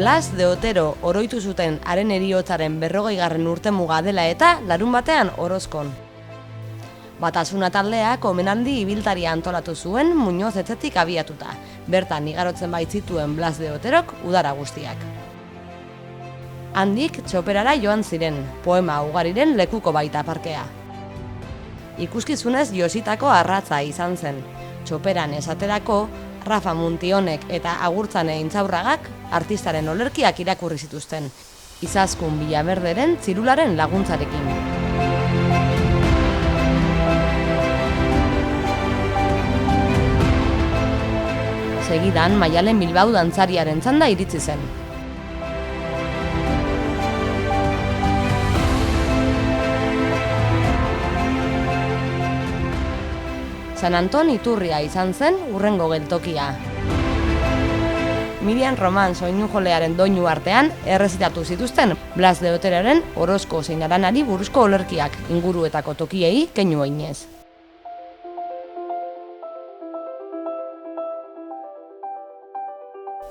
Blas de Otero oroitu zuten haren heriotzaren 40. urtemuga dela eta larunbatean Orozkon. Batasuna taldeak omenaldi ibiltaria antolatu zuen Muñoz etxetik abiatuta. Bertan igarotzen baitzituen Blas de Oterok udara guztiak. Handik txoperara joan ziren, poema ugariren lekuko baita parkea. Ikuskizunez jositako arratza izan zen. Txoperan esaterako, Rafa Muntionek eta Agurtzane Intzaurragak artistaren olerkiak irakurri zituzten, Izaskun Villaverderen txirularen laguntzarekin. Segidan, Maialen Bilbao dantzariaren txanda iritsi zen. San Anton Iturria izan zen hurrengo geltokia. Miriam Roman soinujolearen doinu artean errezitatu zituzten Blas de Oteroren Orozko zein Aranari buruzko olerkiak inguruetako tokiei keinu eginez.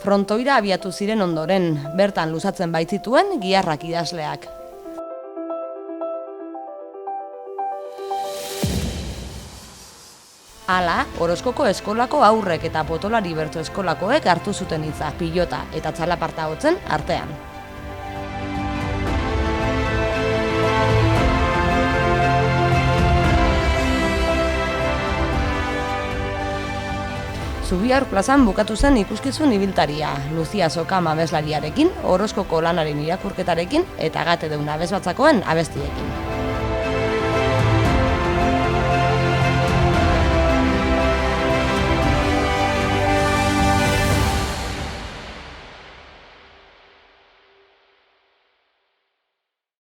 Frontoira abiatu ziren ondoren, bertan luzatzen baitzituen giharrak idazleak. Hala, Orozkoko eskolako aurrek eta Potolari Bertso eskolakoek hartu zuten hitza, pilota eta txalaparta hotzen artean. Zubiaur plazan bukatu zen ikuskizun ibiltaria, Lucia Sokam abeslariarekin, Orozkoko lanaren irakurketarekin eta Gate Deun abesbatzakoen abestiekin.